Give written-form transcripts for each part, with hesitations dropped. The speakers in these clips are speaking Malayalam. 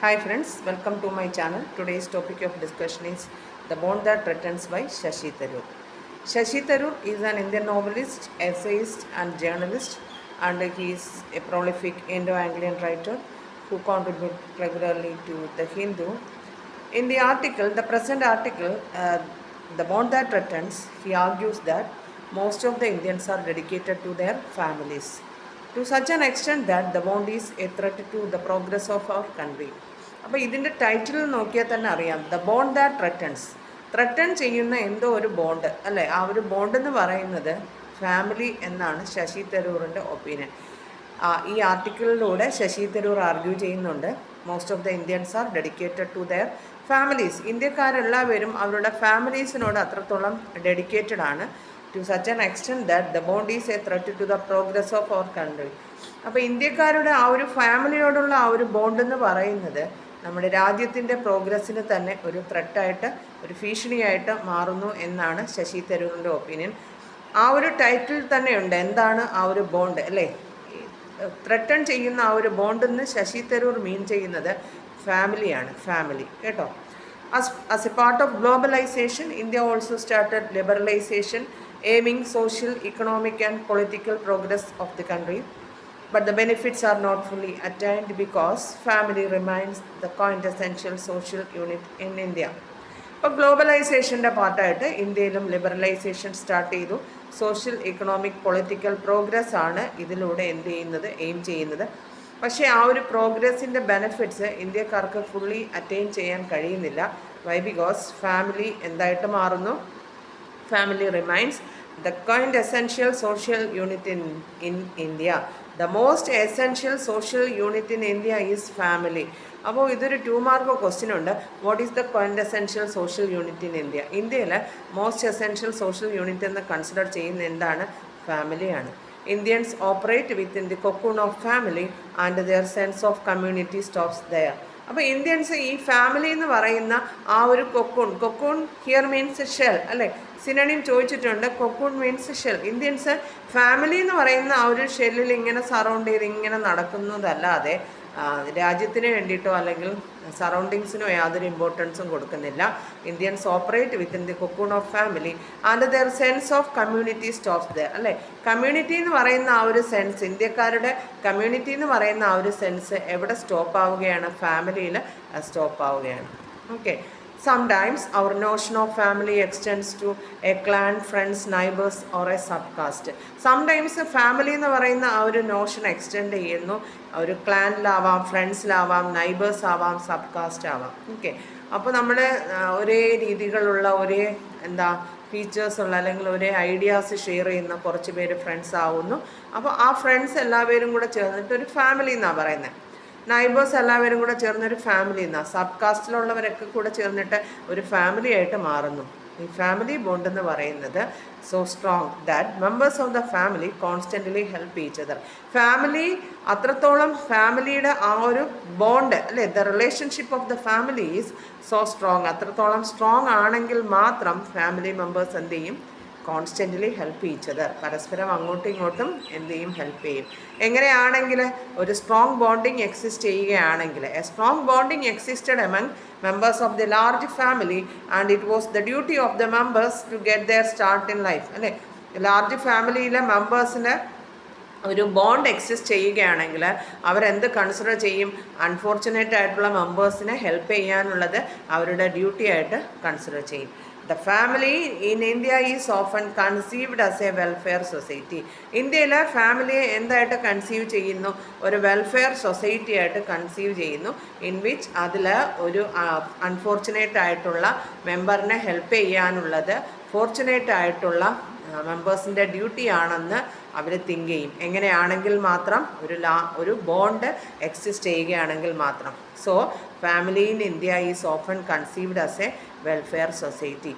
Hi friends, welcome to my channel. Today's topic of discussion is The Bond That Threatens by Shashi Tharoor. Shashi Tharoor is an Indian novelist, essayist and journalist, and he is a prolific Indo-Anglian writer who contributes regularly to The Hindu. In the article, the present article, The Bond That Threatens, he argues that most of the Indians are dedicated to their families to such an extent that the bond is a threat to the progress of our country. അപ്പോൾ ഇതിൻ്റെ ടൈറ്റിൽ നോക്കിയാൽ തന്നെ അറിയാം, ദ ബോണ്ട് ദാറ്റ് ത്രട്ടൺ ചെയ്യുന്ന എന്തോ ഒരു ബോണ്ട് അല്ലേ. ആ ഒരു ബോണ്ട് എന്ന് പറയുന്നത് ഫാമിലി എന്നാണ് ശശി തരൂറിൻ്റെ ഒപ്പീനിയൻ. ഈ ആർട്ടിക്കിളിലൂടെ ശശി തരൂർ ആർഗ്യൂ ചെയ്യുന്നുണ്ട്, most of the Indians are dedicated to their families. ഇന്ത്യക്കാരെല്ലാവരും അവരുടെ ഫാമിലീസിനോട് അത്രത്തോളം ഡെഡിക്കേറ്റഡ് ആണ്, to such an extent that the bond is a threat to the progress of our country. അപ്പോൾ ഇന്ത്യക്കാരുടെ ആ ഒരു ഫാമിലിയോടുള്ള ആ ഒരു ബോണ്ട് എന്ന് പറയുന്നത് നമ്മുടെ രാജ്യത്തിൻ്റെ പ്രോഗ്രസ്സിന് തന്നെ ഒരു ത്രെട്ടായിട്ട്, ഒരു ഭീഷണിയായിട്ട് മാറുന്നു എന്നാണ് ശശി തരൂറിൻ്റെ ഒപ്പീനിയൻ. ആ ഒരു ടൈറ്റിൽ തന്നെയുണ്ട് എന്താണ് ആ ഒരു ബോണ്ട് അല്ലേ. ത്രെട്ടൺ ചെയ്യുന്ന ആ ഒരു ബോണ്ടെന്ന് ശശി തരൂർ മീൻ ചെയ്യുന്നത് ഫാമിലിയാണ്, ഫാമിലി കേട്ടോ. As a part of globalization, India also started liberalization, aiming social, economic and political progress of the country. But the benefits are not fully attained because family remains the quintessential social unit in India. ഇപ്പോൾ ഗ്ലോബലൈസേഷൻ്റെ പാർട്ടായിട്ട് ഇന്ത്യയിലും ലിബറലൈസേഷൻ സ്റ്റാർട്ട് ചെയ്തു. സോഷ്യൽ, എക്കണോമിക്, പൊളിറ്റിക്കൽ പ്രോഗ്രസ് ആണ് ഇതിലൂടെ എന്ത് ചെയ്യുന്നത്, എയിം ചെയ്യുന്നത്. പക്ഷേ ആ ഒരു പ്രോഗ്രസിൻ്റെ ബെനിഫിറ്റ്സ് ഇന്ത്യക്കാർക്ക് ഫുള്ളി അറ്റൈൻ ചെയ്യാൻ കഴിയുന്നില്ല. വൈ? ബിക്കോസ് ഫാമിലി എന്തായിട്ട് മാറുന്നു, family remains the quaint essential social unit in India. The most essential social unit in India is family. അപ്പോൾ ഇതൊരു 2 മാർക്ക് ക്വസ്റ്റ്യൻ ഉണ്ട്. What is the quaint essential social unit in India? ഇന്ത്യയിൽ മോസ്റ്റ് എസെൻഷ്യൽ സോഷ്യൽ യൂണിറ്റ് എന്ന് കൺസിഡർ ചെയ്യുന്ന എന്താണ്? ഫാമിലിയാണ്. Indians operate within the cocoon of family and their sense of community stops there. അപ്പോൾ ഇന്ത്യൻസ് ഈ ഫാമിലി എന്ന് പറയുന്ന ആ ഒരു കൊക്കൂൺ ഹിയർ മീൻസ് ഷെൽ അല്ലേ. സിനോണിം ചോദിച്ചിട്ടുണ്ട്, cocoon means shell. Indians family എന്ന് പറയുന്ന ആ ഒരു ഷെല്ലിൽ ഇങ്ങനെ സറൗണ്ട് ചെയ്ത് ഇങ്ങനെ നടക്കുന്നതല്ലാതെ രാജ്യത്തിന് വേണ്ടിയിട്ടോ അല്ലെങ്കിൽ സറൗണ്ടിങ്സിനോ യാതൊരു ഇമ്പോർട്ടൻസും കൊടുക്കുന്നില്ല. Indians operate within the cocoon of family and their sense of community stops there അല്ലേ. കമ്മ്യൂണിറ്റി എന്ന് പറയുന്ന ആ ഒരു സെൻസ്, ഇന്ത്യക്കാരുടെ കമ്മ്യൂണിറ്റി എന്ന് പറയുന്ന ആ ഒരു സെൻസ് എവിടെ സ്റ്റോപ്പ് ആവുകയാണ്? ഫാമിലിയിൽ സ്റ്റോപ്പ് ആവുകയാണ്. Okay. Sometimes our notion of family extends to a clan, friends, neighbors or a subcaste. Sometimes family എന്ന് പറയുന്ന ആ ഒരു നോഷൻ എക്സ്റ്റെൻഡ് ചെയ്യുന്നു. ഒരു ക്ലാനിലാവാം, ഫ്രണ്ട്സിലാവാം, നൈബേഴ്സ് ആവാം, സബ്കാസ്റ്റ് ആവാം. ഓക്കെ. അപ്പോൾ നമ്മൾ ഒരേ രീതികളുള്ള ഒരേ ഫീച്ചേഴ്സ് ഉള്ള അല്ലെങ്കിൽ ഒരേ ഐഡിയാസ് ഷെയർ ചെയ്യുന്ന കുറച്ച് പേര് ഫ്രണ്ട്സ് ആവുന്നു. അപ്പോൾ ആ ഫ്രണ്ട്സ് എല്ലാവരും കൂടെ ചേർന്നിട്ട് ഒരു ഫാമിലി എന്നാണ് പറയുന്നത്. നൈബേഴ്സ് എല്ലാവരും കൂടെ ചേർന്നൊരു ഫാമിലി എന്നാണ്. സബ് കാസ്റ്റിലുള്ളവരൊക്കെ കൂടെ ചേർന്നിട്ട് ഒരു ഫാമിലി ആയിട്ട് മാറുന്നു. ഈ ഫാമിലി ബോണ്ട് എന്ന് പറയുന്നത് so strong that members of the family constantly help each other. Family അത്രത്തോളം, ഫാമിലിയുടെ ആ ഒരു ബോണ്ട് അല്ലേ, the relationship of the family is so strong. അത്രത്തോളം സ്ട്രോങ് ആണെങ്കിൽ മാത്രം ഫാമിലി മെമ്പേഴ്സ് എന്ത് ചെയ്യും? Constantly help each other. പരസ്പരം അങ്ങോട്ടും ഇങ്ങോട്ടും എന്ത് ചെയ്യും? ഹെൽപ്പ് ചെയ്യും. എങ്ങനെയാണെങ്കിൽ ഒരു സ്ട്രോങ് ബോണ്ടിങ് എക്സിസ്റ്റ് ചെയ്യുകയാണെങ്കിൽ, A strong bonding existed among members of the large family and it was the duty of the members to get their start in life അല്ലേ. ലാർജ് ഫാമിലിയിലെ മെമ്പേഴ്സിന് ഒരു ബോണ്ട് എക്സിസ്റ്റ് ചെയ്യുകയാണെങ്കിൽ അവരെന്ത് കൺസിഡർ ചെയ്യും? അൺഫോർച്ചുനേറ്റ് ആയിട്ടുള്ള മെമ്പേഴ്സിനെ ഹെൽപ്പ് ചെയ്യാനുള്ളത് അവരുടെ ഡ്യൂട്ടി ആയിട്ട് കൺസിഡർ ചെയ്യും. The family in India is often conceived as a welfare society. ഇന്ത്യയിലെ ഫാമിലിയെ എന്തായിട്ട് കൺസീവ് ചെയ്യുന്നു? ഒരു വെൽഫെയർ സൊസൈറ്റി ആയിട്ട് കൺസീവ് ചെയ്യുന്നു. ഇൻ വിച്ച് അതിൽ ഒരു അൺഫോർച്ചുനേറ്റ് ആയിട്ടുള്ള മെമ്പറിനെ ഹെൽപ്പ് ചെയ്യാനുള്ളത് ഫോർച്ചുനേറ്റ് ആയിട്ടുള്ള മെമ്പേഴ്സിൻ്റെ ഡ്യൂട്ടി ആണെന്ന് അവർ തിങ്ക് ചെയ്യും. എങ്ങനെയാണെങ്കിൽ മാത്രം? ഒരു ബോണ്ട് എക്സിസ്റ്റ് ചെയ്യുകയാണെങ്കിൽ മാത്രം. So family in India is often conceived as A welfare society.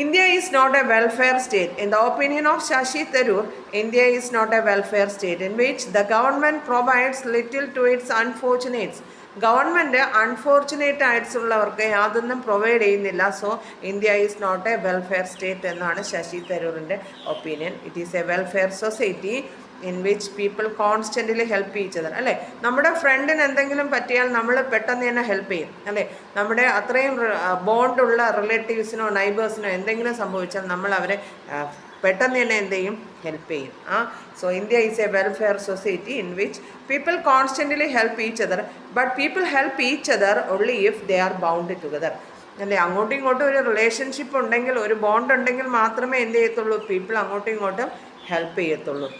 India is not a welfare state. In the opinion of Shashi Tharoor, India is not a welfare state in which the government provides little to its unfortunates. Government unfortunate ആയിട്ടുള്ളവർക്ക് യാതൊന്നും പ്രൊവൈഡ് ചെയ്യുന്നില്ല. So India is not a welfare state എന്നാണ് ശശി തരൂറിൻ്റെ ഒപ്പീനിയൻ. It is a welfare society in which people constantly help each other. അല്ലേ, നമ്മുടെ ഫ്രണ്ടിന് എന്തെങ്കിലും പറ്റിയാൽ നമ്മൾ പെട്ടെന്ന് തന്നെ ഹെൽപ്പ് ചെയ്യും. അല്ലേ, നമ്മുടെ അത്രയും ബോണ്ടുള്ള റിലേറ്റീവ്സിനോ നൈബേഴ്സിനോ എന്തെങ്കിലും സംഭവിച്ചാൽ നമ്മൾ അവരെ പെട്ടെന്ന് തന്നെ എന്ത് ചെയ്യും, ഹെൽപ്പ് ചെയ്യും. So India is a welfare society in which people constantly help each other, but people help each other only if they are bound together. അല്ലേ, അങ്ങോട്ടും ഇങ്ങോട്ടും ഒരു റിലേഷൻഷിപ്പ് ഉണ്ടെങ്കിൽ, ഒരു ബോണ്ട് ഉണ്ടെങ്കിൽ മാത്രമേ എന്ത് ചെയ്യത്തുള്ളൂ, പീപ്പിൾ അങ്ങോട്ടും ഇങ്ങോട്ടും ഹെൽപ്പ് ചെയ്യത്തുള്ളൂ.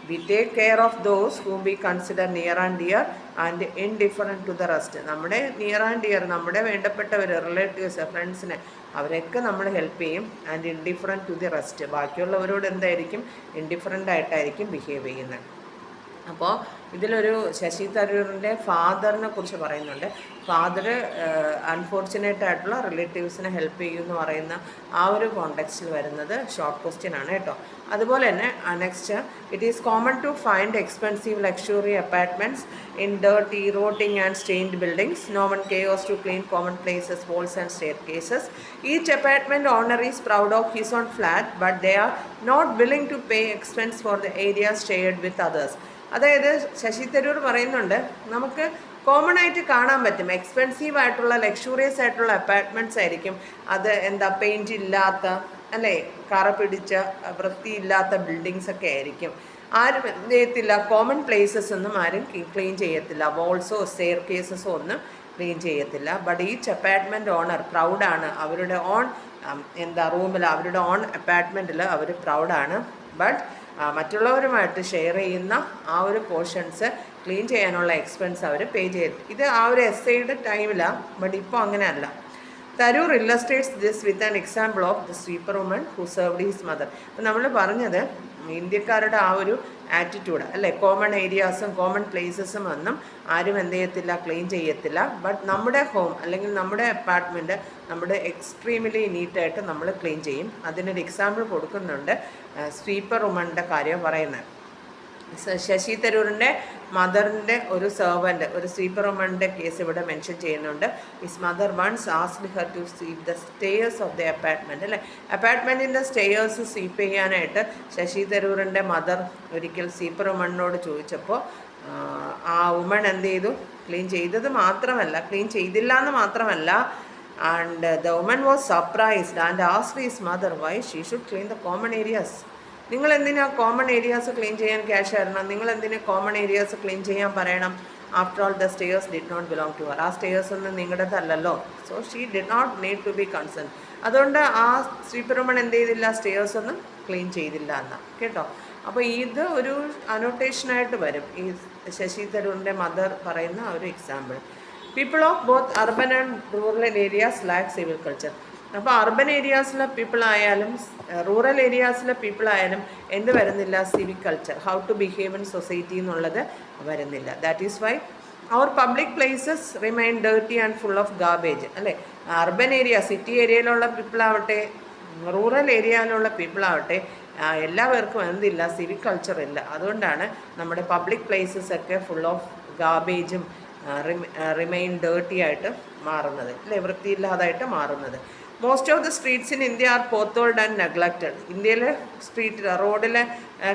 We take care of those whom we consider near and dear and indifferent to the rest. നമ്മുടെ നിയർ ആൻഡ് ഡിയർ, നമ്മുടെ വേണ്ടപ്പെട്ടവർ, റിലേറ്റീവ്സ്, ഫ്രണ്ട്സിനെ, അവരൊക്കെ നമ്മൾ ഹെൽപ്പ് ചെയ്യും. And indifferent to the rest, ബാക്കിയുള്ളവരോട് എന്തായിരിക്കും, ഇൻഡിഫറൻ്റ് ആയിട്ടായിരിക്കും ബിഹേവ് ചെയ്യുന്നത്. അപ്പോൾ ഇതിലൊരു ശശി തരൂരിൻ്റെ ഫാദറിനെ കുറിച്ച് പറയുന്നുണ്ട്. ഫാദർ അൺഫോർച്ചുനേറ്റ് ആയിട്ടുള്ള റിലേറ്റീവ്സിനെ ഹെൽപ്പ് ചെയ്യുമെന്ന് പറയുന്ന ആ ഒരു കോണ്ടെക്സ്റ്റിൽ വരുന്നത് ഷോർട്ട് ക്വസ്റ്റ്യൻ ആണ് കേട്ടോ. അതുപോലെ തന്നെ next, it is common to find expensive luxury apartments in dirty, rotting and stained buildings. No one cares to clean common places, walls and staircases. Each apartment owner is proud of his own flat, but they are not willing to pay expense for the areas shared with others. അതായത് ശശി തരൂർ പറയുന്നുണ്ട്, നമുക്ക് കോമൺ ആയിട്ട് കാണാൻ പറ്റും എക്സ്പെൻസീവ് ആയിട്ടുള്ള ലക്ഷൂറിയസ് ആയിട്ടുള്ള അപ്പാർട്ട്മെൻറ്റ്സ് ആയിരിക്കും. അത് എന്താ, പെയിൻറ്റ് ഇല്ലാത്ത, അല്ലേ, കറ പിടിച്ച വൃത്തിയില്ലാത്ത ബിൽഡിങ്സ് ഒക്കെ ആയിരിക്കും. ആരും എന്ത് ചെയ്യത്തില്ല, കോമൺ പ്ലേസസ് ഒന്നും ആരും ക്ലീൻ ചെയ്യത്തില്ല, വാൾസോ സ്റ്റെയർ കേസസോ ഒന്നും ക്ലീൻ ചെയ്യത്തില്ല. ബട്ട് ഈച്ച് അപ്പാർട്ട്മെൻറ്റ് ഓണർ പ്രൗഡാണ്, അവരുടെ ഓൺ റൂമിൽ, അവരുടെ ഓൺ അപ്പാർട്ട്മെൻറ്റിൽ അവർ പ്രൗഡാണ്. ബട്ട് മറ്റുള്ളവരുമായിട്ട് ഷെയർ ചെയ്യുന്ന ആ ഒരു പോർഷൻസ് ക്ലീൻ ചെയ്യാനുള്ള എക്സ്പെൻസ് അവർ പേ ചെയ്യും. ഇത് ആ ഒരു എസ്സേയുടെ ടൈമിലാണ്, ബട്ട് ഇപ്പോൾ അങ്ങനെയല്ല. Tharoor illustrates this with an example of the sweeper woman who served his mother. അപ്പം നമ്മൾ പറഞ്ഞത് ഇന്ത്യക്കാരുടെ ആ ഒരു ആറ്റിറ്റ്യൂഡ്, അല്ലേ, കോമൺ ഏരിയാസും കോമൺ പ്ലേസസും ഒന്നും ആരും എന്ത് ചെയ്യത്തില്ല, ക്ലീൻ ചെയ്യത്തില്ല. ബട്ട് നമ്മുടെ ഹോം അല്ലെങ്കിൽ നമ്മുടെ അപ്പാർട്ട്മെൻറ്റ് നമ്മുടെ എക്സ്ട്രീംലി നീറ്റായിട്ട് നമ്മൾ ക്ലീൻ ചെയ്യും. അതിനൊരു എക്സാമ്പിൾ കൊടുക്കുന്നുണ്ട്, സ്വീപ്പർ വുമണിൻ്റെ കാര്യം പറയുന്നത്. ശശി തരൂരിൻ്റെ മദറിൻ്റെ ഒരു സെർവൻറ്റ്, ഒരു സ്വീപ്പർ വുമണിൻ്റെ കേസ് ഇവിടെ മെൻഷൻ ചെയ്യുന്നുണ്ട്. His mother once asked her to sweep the stairs of the apartment. അല്ലേ, അപ്പാർട്ട്മെൻറ്റിൻ്റെ സ്റ്റെയേഴ്സ് സ്വീപ്പ് ചെയ്യാനായിട്ട് ശശി തരൂരിൻ്റെ മദർ ഒരിക്കൽ സ്വീപ്പർ വുമണിനോട് ചോദിച്ചപ്പോൾ ആ വുമൺ എന്ത് ചെയ്തു, ക്ലീൻ ചെയ്തില്ല എന്ന് മാത്രമല്ല, and the woman was surprised and asked his mother why she should clean the common areas. നിങ്ങൾ എന്തിനാ കോമൺ ഏരിയാസ് ക്ലീൻ ചെയ്യാൻ ക്യാഷ് തരണം, നിങ്ങൾ എന്തിനാ കോമൺ ഏരിയാസ് ക്ലീൻ ചെയ്യാൻ പറയണം? After all the stairs did not belong to her. ആ സ്റ്റെയേഴ്സ് ഒന്നും നിങ്ങളുടേതല്ലല്ലോ. So she did not need to be concern. അതുകൊണ്ട് ആ സ്വീപ്പർ വുമൺ എന്ത് ചെയ്തില്ല, സ്റ്റെയേഴ്സ് ഒന്നും ക്ലീൻ ചെയ്തില്ല എന്നാണ് കേട്ടോ. അപ്പോൾ ഇത് ഒരു അനോട്ടേഷനായിട്ട് വരും ഈ ശശി തരൂരിൻ്റെ മദർ പറയുന്ന ഒരു example. People of both urban and rural areas lack civil culture. അപ്പോൾ അർബൻ ഏരിയാസിലെ പീപ്പിളായാലും റൂറൽ ഏരിയാസിലെ പീപ്പിളായാലും എന്ത് വരുന്നില്ല, civic culture, how to behave in society എന്നുള്ളത് വരുന്നില്ല. ദാറ്റ് ഈസ് വൈ അവർ public places remain dirty and full of garbage. അല്ലേ, അർബൻ ഏരിയ, സിറ്റി ഏരിയയിലുള്ള പീപ്പിളാവട്ടെ, റൂറൽ ഏരിയയിലുള്ള പീപ്പിളാവട്ടെ, എല്ലാവർക്കും എന്തില്ല, സിവിക് കൾച്ചർ ഇല്ല. അതുകൊണ്ടാണ് നമ്മുടെ പബ്ലിക് പ്ലേസസ് ഒക്കെ ഫുൾ ഓഫ് ഗാർബേജും റിമൈൻ ഡേർട്ടി ആയിട്ട് മാറുന്നത്, അല്ലേ, വൃത്തിയില്ലാതായിട്ട് മാറുന്നത്. Most of the streets in India are potholed and neglected. ഇന്ത്യയിലെ റോഡിലെ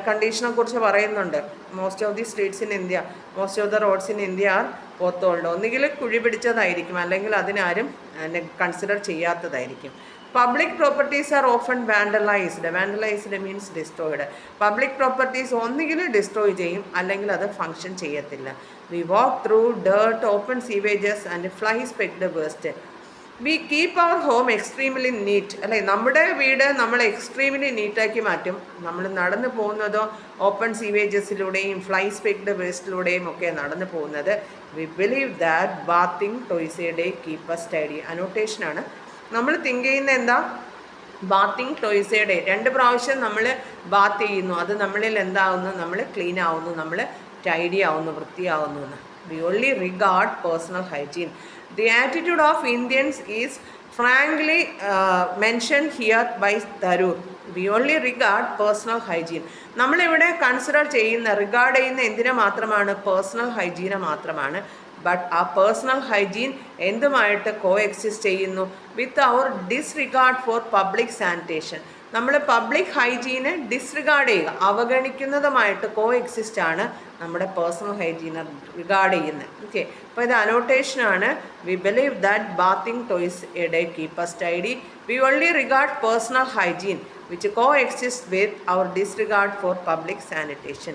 കണ്ടീഷനെ കുറിച്ച് പറയുന്നുണ്ട്. Most of the streets in India, most of the roads in India are potholed. ഒന്നുകിൽ കുഴി പിടിച്ചതായിരിക്കും, അല്ലെങ്കിൽ അതിനാരും കൺസിഡർ ചെയ്യാത്തതായിരിക്കും. Public properties are often vandalised. Vandalised means destroyed. Public properties ഒന്നുകിൽ ഡിസ്ട്രോയ് ചെയ്യും, അല്ലെങ്കിൽ അത് ഫങ്ഷൻ ചെയ്യത്തില്ല. V walk through dirt, open sewages and flies pecked waste. We keep our home extremely neat. അല്ലേ, നമ്മുടെ വീട് നമ്മൾ എക്സ്ട്രീംലി നീറ്റാക്കി മാറ്റും. നമ്മൾ നടന്നു പോകുന്നതോ ഓപ്പൺ സീവേജസിലൂടെയും ഫ്ലൈസ് പെക്ഡ് വേസ്റ്റിലൂടെയും ഒക്കെ നടന്നു പോകുന്നത്. We believe that bathing twice a day keep us tidy. അനോട്ടേഷനാണ്. നമ്മൾ തിങ്ക് ചെയ്യുന്ന എന്താ, ബാത്തിങ് ടോയ്സ് എ ഡേ, 2 പ്രാവശ്യം നമ്മൾ ബാത്ത് ചെയ്യുന്നു, അത് നമ്മളിൽ എന്താവുന്നു, നമ്മൾ ക്ലീൻ ആവുന്നു, നമ്മൾ ടൈഡി ആവുന്നു, വൃത്തിയാവുന്നു എന്ന്. V only regard personal hygiene. The attitude of Indians is frankly mentioned here by Tharoor. We only regard personal hygiene. നമ്മളിവിടെ കൺസിഡർ ചെയ്യുന്ന, റിഗാർഡ് ചെയ്യുന്ന എന്തിനെ മാത്രമാണ്, പേഴ്സണൽ ഹൈജീനെ മാത്രമാണ്. ബട്ട് ആ പേഴ്സണൽ ഹൈജീൻ എന്തുമായിട്ട് കോ എക്സിസ്റ്റ് ചെയ്യുന്നു, with our disregard for public sanitation. നമ്മൾ പബ്ലിക് ഹൈജീനെ ഡിസ്റിഗാർഡ് ചെയ്യുക, അവഗണിക്കുന്നതുമായിട്ട് കോ എക്സിസ്റ്റ് ആണ് നമ്മുടെ പേഴ്സണൽ ഹൈജീനെ റിഗാർഡ് ചെയ്യുന്നത്. ഓക്കെ, അപ്പോൾ ഇത് അനോട്ടേഷനാണ്. We believe that bathing twice a day keep us tidy. We only regard personal hygiene which coexists with our disregard for public sanitation.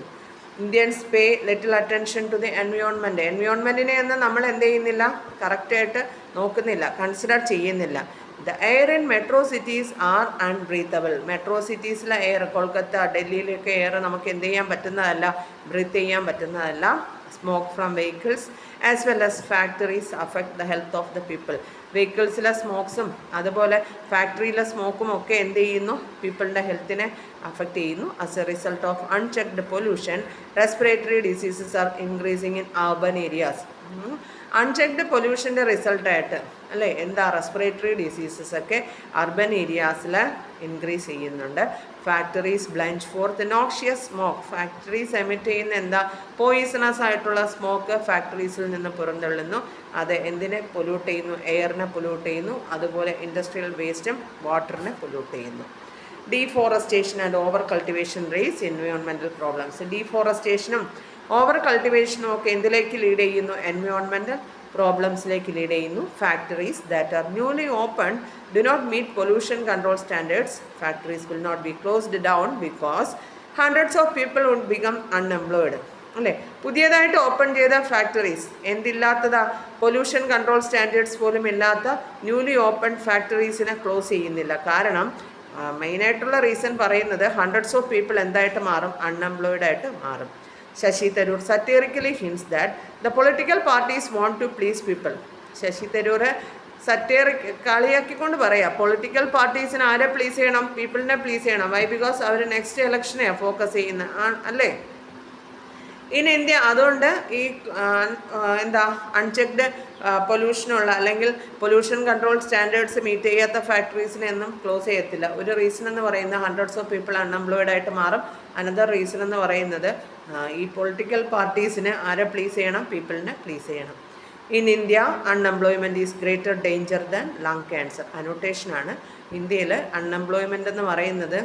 Indians pay little attention to the environment. എൻവയോൺമെൻറ്റിനെ ഒന്നും നമ്മൾ എന്ത് ചെയ്യുന്നില്ല, കറക്റ്റായിട്ട് നോക്കുന്നില്ല, കൺസിഡർ ചെയ്യുന്നില്ല. The air in metro cities are unbreathable. Metro സിറ്റീസിലെ എയർ, കൊൽക്കത്ത, ഡൽഹിയിലൊക്കെ എയർ നമുക്ക് എന്ത് ചെയ്യാൻ പറ്റുന്നതല്ല, ബ്രീത്ത് ചെയ്യാൻ പറ്റുന്നതല്ല. Smoke from vehicles as well as factories affect the health of the people. വെഹിക്കിൾസിലെ സ്മോക്സും അതുപോലെ ഫാക്ടറിയിലെ സ്മോക്കും ഒക്കെ എന്ത് ചെയ്യുന്നു, പീപ്പിളിൻ്റെ ഹെൽത്തിനെ അഫക്റ്റ് ചെയ്യുന്നു. As a result of unchecked pollution respiratory diseases are increasing in urban areas. Unchecked പൊല്യൂഷൻ്റെ റിസൾട്ടായിട്ട് അല്ലേ എന്താ, റെസ്പിറേറ്ററി ഡിസീസസ് ഒക്കെ അർബൻ ഏരിയാസിൽ ഇൻക്രീസ് ചെയ്യുന്നുണ്ട്. Factories belch fourth നോക്ഷ്യസ് smoke. Factories emit ചെയ്യുന്ന എന്താ, പോയിസണസ് ആയിട്ടുള്ള സ്മോക്ക് ഫാക്ടറീസിൽ നിന്ന് പുറന്തള്ളുന്നു. അത് എന്തിനെ പൊല്യൂട്ട് ചെയ്യുന്നു, എയറിനെ പൊല്യൂട്ട് ചെയ്യുന്നു. അതുപോലെ ഇൻഡസ്ട്രിയൽ വേസ്റ്റും വാട്ടറിനെ പൊല്യൂട്ട് ചെയ്യുന്നു. Deforestation and over cultivation raise environmental problems. ഡീഫോറസ്റ്റേഷനും ഓവർ കൾട്ടിവേഷനും ഒക്കെ എന്തിലേക്ക് ലീഡ് ചെയ്യുന്നു, എൻവയോൺമെൻറ്റൽ പ്രോബ്ലംസിലേക്ക് ലീഡ് ചെയ്യുന്നു. Factories that are newly open do not meet pollution control standards. Factories will not be closed down because hundreds of people would become unemployed. അല്ലേ, പുതിയതായിട്ട് ഓപ്പൺ ചെയ്ത ഫാക്ടറീസ് എന്തില്ലാത്തതാ, പൊല്യൂഷൻ കൺട്രോൾ സ്റ്റാൻഡേർഡ്സ് പോലും ഇല്ലാത്ത ന്യൂലി ഓപ്പൺ ഫാക്ടറീസിനെ ക്ലോസ് ചെയ്യുന്നില്ല. കാരണം മെയിനായിട്ടുള്ള റീസൺ പറയുന്നത് ഹൺഡ്രഡ്സ് ഓഫ് പീപ്പിൾ എന്തായിട്ട് മാറും, അൺഎംപ്ലോയ്ഡ് ആയിട്ട് മാറും. Sasi Tharoor satirically hints that the political parties want to please people. Sasi Tharoor കളിയാക്കിക്കൊണ്ട് പറയാം, പൊളിറ്റിക്കൽ പാർട്ടീസിന് ആരെ പ്ലീസ് ചെയ്യണം, പീപ്പിളിനെ പ്ലീസ് ചെയ്യണം. വൈ, ബിക്കോസ് അവർ നെക്സ്റ്റ് ഇലക്ഷനെ ഫോക്കസ് ചെയ്യുന്ന അല്ലേ ഇൻ ഇന്ത്യ. അതുകൊണ്ട് ഈ എന്താ അൺചെക്ഡ് പൊല്യൂഷനുള്ള അല്ലെങ്കിൽ പൊല്യൂഷൻ കൺട്രോൾ സ്റ്റാൻഡേർഡ്സ് മീറ്റ് ചെയ്യാത്ത ഫാക്ടറീസിനെ ഒന്നും ക്ലോസ് ചെയ്യത്തില്ല. ഒരു റീസൺ എന്ന് പറയുന്നത് ഹൺഡ്രഡ്സ് ഓഫ് പീപ്പിൾ അൺഎംപ്ലോയ്ഡ് ആയിട്ട് മാറും. അനദർ റീസൺ എന്ന് പറയുന്നത് ഈ പൊളിറ്റിക്കൽ പാർട്ടീസിന് ആരെ പ്ലീസ് ചെയ്യണം, പീപ്പിളിനെ പ്ലീസ് ചെയ്യണം. In India unemployment is greater danger than lung cancer. അനോട്ടേഷനാണ്. ഇന്ത്യയിൽ അൺഎംപ്ലോയ്മെൻ്റ് എന്ന് പറയുന്നത്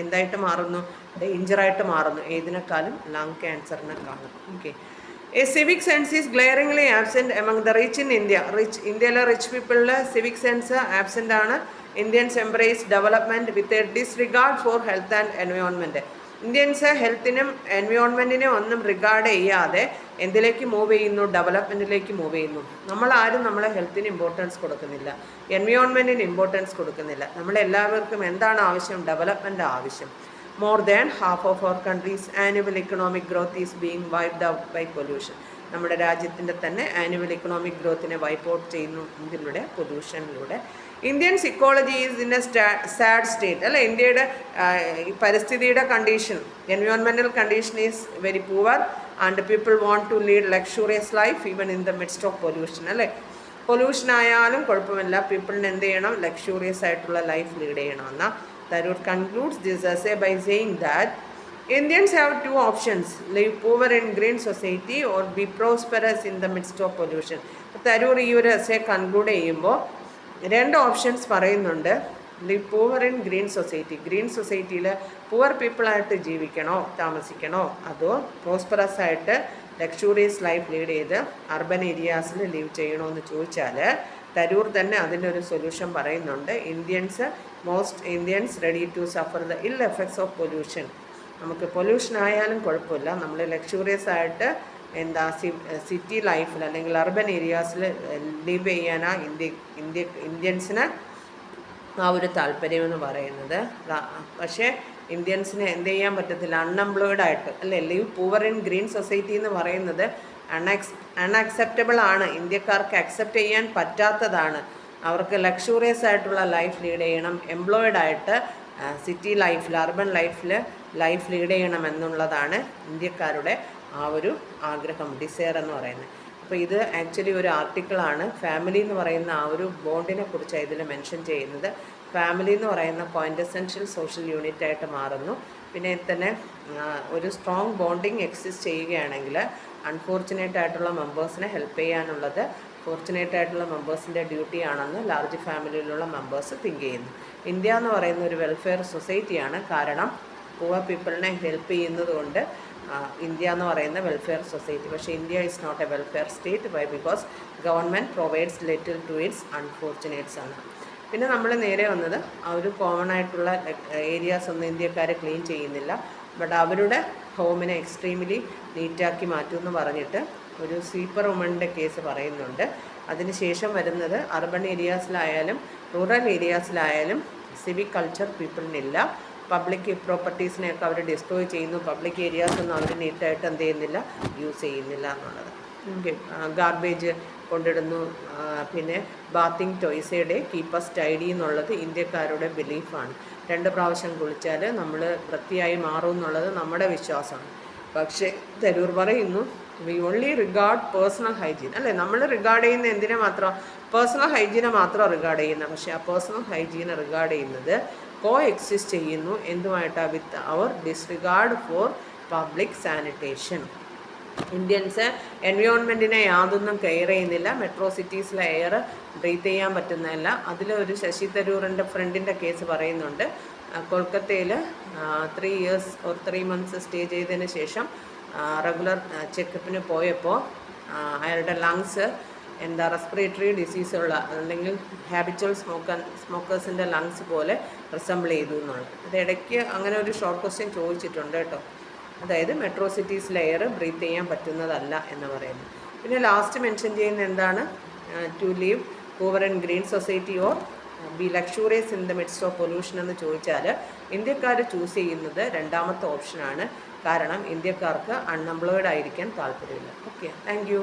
എന്തായിട്ട് മാറുന്നു, ഡേഞ്ചറായിട്ട് മാറുന്നു. ഏതിനേക്കാളും ലങ് ക്യാൻസറിനെക്കാളും. Okay, a civic sense is glaringly absent among the rich in India. ഇന്ത്യയിലെ റിച്ച് പീപ്പിളിൽ സിവിക് സെൻസ് ആബ്സെൻ്റ് ആണ്. Indians embrace development with a disregard for health and environment. Indians ഹെൽത്തിനും എൻവയോൺമെൻറ്റിനും ഒന്നും റിഗാർഡ് ചെയ്യാതെ എന്തിലേക്ക് മൂവ് ചെയ്യുന്നു, ഡെവലപ്മെൻറ്റിലേക്ക് മൂവ് ചെയ്യുന്നു. നമ്മളാരും നമ്മളെ ഹെൽത്തിന് ഇമ്പോർട്ടൻസ് കൊടുക്കുന്നില്ല, എൻവയോൺമെൻറ്റിന് ഇമ്പോർട്ടൻസ് കൊടുക്കുന്നില്ല. നമ്മളെല്ലാവർക്കും എന്താണ് ആവശ്യം, ഡെവലപ്മെൻറ്റ് ആവശ്യം. More than half of our country's annual economic growth is being wiped out by pollution. നമ്മുടെ രാജ്യത്തിൻ്റെ തന്നെ ആനുവൽ ഇക്കണോമിക് ഗ്രോത്തിനെ വൈപ്പ് ഔട്ട് ചെയ്യുന്നു ഇതിലൂടെ, പൊല്യൂഷനിലൂടെ. Indians ecology is in a sad state. അല്ലേ, ഇന്ത്യയുടെ പരിസ്ഥിതിയുടെ condition, environmental condition is very poor and people want to lead luxurious life even in the midst of pollution. അല്ലേ, പൊല്യൂഷൻ ആയാലും കുഴപ്പമില്ല, പീപ്പിളിന് എന്ത് ചെയ്യണം, ലക്ഷറിയസ് ആയിട്ടുള്ള ലൈഫ് ലീഡ് ചെയ്യണമെന്ന Tharoor concludes this essay by saying that Indians have two options: live poor in green society or be prosperous in the midst of pollution. Tharoor ഈ ഒരു എസ്സേ കൺക്ലൂഡ് ചെയ്യുമ്പോൾ രണ്ട് ഓപ്ഷൻസ് പറയുന്നുണ്ട്. Live poor in green society, green സൊസൈറ്റിയിൽ പുവർ പീപ്പിളായിട്ട് ജീവിക്കണോ, താമസിക്കണോ, അതോ പ്രോസ്പെറസ് ആയിട്ട് ലക്ഷൂറിയസ് ലൈഫ് ലീഡ് ചെയ്ത് അർബൻ ഏരിയാസിൽ ലീവ് ചെയ്യണോ എന്ന് ചോദിച്ചാൽ തരൂർ തന്നെ അതിൻ്റെ ഒരു സൊല്യൂഷൻ പറയുന്നുണ്ട്. Indians ready to suffer the ill effects of pollution. നമുക്ക് പൊല്യൂഷൻ ആയാലും കുഴപ്പമില്ല, നമ്മൾ ലക്ഷൂറിയസ് ആയിട്ട് എന്താ സിറ്റി ലൈഫിൽ അല്ലെങ്കിൽ അർബൻ ഏരിയാസിൽ ലിവ് ചെയ്യാനാണ് ഇന്ത്യൻസിന് ആ ഒരു താല്പര്യമെന്ന് പറയുന്നത്. പക്ഷേ ഇന്ത്യൻസിന് എന്ത് ചെയ്യാൻ പറ്റത്തില്ല, അൺഎംപ്ലോയ്ഡ് ആയിട്ട് അല്ലേ, live poor in green society എന്ന് പറയുന്നത് അൺഅക്സെപ്റ്റബിൾ ആണ്. ഇന്ത്യക്കാർക്ക് അക്സെപ്റ്റ് ചെയ്യാൻ പറ്റാത്തതാണ്. അവർക്ക് ലക്ഷൂറിയസ് ആയിട്ടുള്ള ലൈഫ് ലീഡ് ചെയ്യണം, എംപ്ലോയ്ഡ് ആയിട്ട് സിറ്റി ലൈഫിൽ അർബൻ ലൈഫിൽ ലൈഫ് ലീഡ് ചെയ്യണം എന്നുള്ളതാണ് ഇന്ത്യക്കാരുടെ ആ ഒരു ആഗ്രഹം, ഡിസയർ എന്ന് പറയുന്നത്. അപ്പോൾ ഇത് ആക്ച്വലി ഒരു ആർട്ടിക്കിളാണ്. ഫാമിലി എന്ന് പറയുന്ന ആ ഒരു ബോണ്ടിനെ കുറിച്ചാണ് ഇതിൽ മെൻഷൻ ചെയ്യുന്നത്. ഫാമിലി എന്ന് പറയുന്ന ക്വാൻറ്റസെൻഷ്യൽ സോഷ്യൽ യൂണിറ്റ് ആയിട്ട് മാറുന്നു. പിന്നെ തന്നെ ഒരു സ്ട്രോങ് ബോണ്ടിങ് എക്സിസ്റ്റ് ചെയ്യുകയാണെങ്കിൽ അൺഫോർച്ചുനേറ്റ് ആയിട്ടുള്ള മെമ്പേഴ്സിനെ ഹെൽപ്പ് ചെയ്യാനുള്ളത് ഫോർച്ചുനേറ്റ് ആയിട്ടുള്ള മെമ്പേഴ്സിൻ്റെ ഡ്യൂട്ടിയാണെന്ന് ലാർജ് ഫാമിലിയിലുള്ള മെമ്പേഴ്സ് തിങ്ക് ചെയ്യുന്നു. ഇന്ത്യ എന്ന് പറയുന്ന ഒരു വെൽഫെയർ സൊസൈറ്റിയാണ്. കാരണം പൂവർ പീപ്പിളിനെ ഹെൽപ്പ് ചെയ്യുന്നത് കൊണ്ട് ഇന്ത്യ എന്ന് പറയുന്ന വെൽഫെയർ സൊസൈറ്റി. പക്ഷേ India is not a welfare state. Why? Because government provides little to its unfortunates ആണ്. പിന്നെ നമ്മൾ നേരെ വന്നത് ആ ഒരു കോമൺ ആയിട്ടുള്ള ഏരിയാസ് ഒന്നും ഇന്ത്യക്കാരെ ക്ലീൻ ചെയ്യുന്നില്ല. ബട്ട് അവരുടെ ഹോമിനെ എക്സ്ട്രീംലി നീറ്റാക്കി മാറ്റുമെന്ന് പറഞ്ഞിട്ട് ഒരു സ്വീപ്പർ വുമണിൻ്റെ കേസ് പറയുന്നുണ്ട്. അതിനുശേഷം വരുന്നത് അർബൻ ഏരിയാസിലായാലും റൂറൽ ഏരിയാസിലായാലും സിവിക് കൾച്ചർ പീപ്പിളിനില്ല. പബ്ലിക് പ്രോപ്പർട്ടീസിനെയൊക്കെ അവർ ഡിസ്ട്രോയ് ചെയ്യുന്നു. പബ്ലിക് ഏരിയാസൊന്നും അവർ നീറ്റായിട്ട് എന്ത് ചെയ്യുന്നില്ല, യൂസ് ചെയ്യുന്നില്ല എന്നുള്ളത്. ഗാർബേജ് കൊണ്ടിടുന്നു. പിന്നെ bathing twice day keeps us tidy എന്നുള്ളത് ഇന്ത്യക്കാരുടെ ബിലീഫാണ്. 2 പ്രാവശ്യം കുളിച്ചാൽ നമ്മൾ വൃത്തിയായി മാറും എന്നുള്ളത് നമ്മുടെ വിശ്വാസമാണ്. പക്ഷേ തരൂർ പറയുന്നു V only regard personal hygiene. അല്ലേ, നമ്മൾ റിഗാർഡ് ചെയ്യുന്ന എന്തിനെ മാത്രം? പേഴ്സണൽ ഹൈജീനെ മാത്രം റിഗാർഡ് ചെയ്യുന്നത്. പക്ഷേ ആ പേഴ്സണൽ ഹൈജീനെ റിഗാർഡ് ചെയ്യുന്നത് കോ എക്സിസ്റ്റ് ചെയ്യുന്നു എന്തുമായിട്ടാണ്? With our disregard for public sanitation. Indians എൻവയോൺമെൻറ്റിനെ യാതൊന്നും കെയർ ചെയ്യുന്നില്ല. മെട്രോ സിറ്റീസിലെ എയർ ബ്രീത്ത് ചെയ്യാൻ പറ്റുന്നതല്ല. അതിലൊരു ശശി തരൂറിൻ്റെ ഫ്രണ്ടിൻ്റെ കേസ് പറയുന്നുണ്ട്. കൊൽക്കത്തയിൽ 3 years or 3 months സ്റ്റേ ചെയ്തതിന് ശേഷം റെഗുലർ ചെക്കപ്പിന് പോയപ്പോൾ അയാളുടെ ലങ്സ് റെസ്പിറേറ്ററി ഡിസീസുള്ള അല്ലെങ്കിൽ ഹാബിച്വൽ സ്മോക്കേഴ്സിൻ്റെ ലങ്സ് പോലെ റിസംബിൾ ചെയ്തു എന്നുള്ളത്. അത് ഇടയ്ക്ക് അങ്ങനെ ഒരു ഷോർട്ട് ക്വസ്റ്റ്യൻ ചോദിച്ചിട്ടുണ്ട് കേട്ടോ. അതായത് മെട്രോ സിറ്റീസിലെ എയർ ബ്രീത്ത് ചെയ്യാൻ പറ്റുന്നതല്ല എന്ന് പറയുന്നു. പിന്നെ ലാസ്റ്റ് മെൻഷൻ ചെയ്യുന്ന എന്താണ്? To live poor and green society or be luxurious in the midst of pollution എന്ന് ചോദിച്ചാൽ ഇന്ത്യക്കാർ ചൂസ് ചെയ്യുന്നത് 2ാമത്തെ ഓപ്ഷനാണ്. കാരണം ഇന്ത്യക്കാർക്ക് അൺഎംപ്ലോയിഡ് ആയിരിക്കാൻ താല്പര്യമില്ല. Okay, thank you.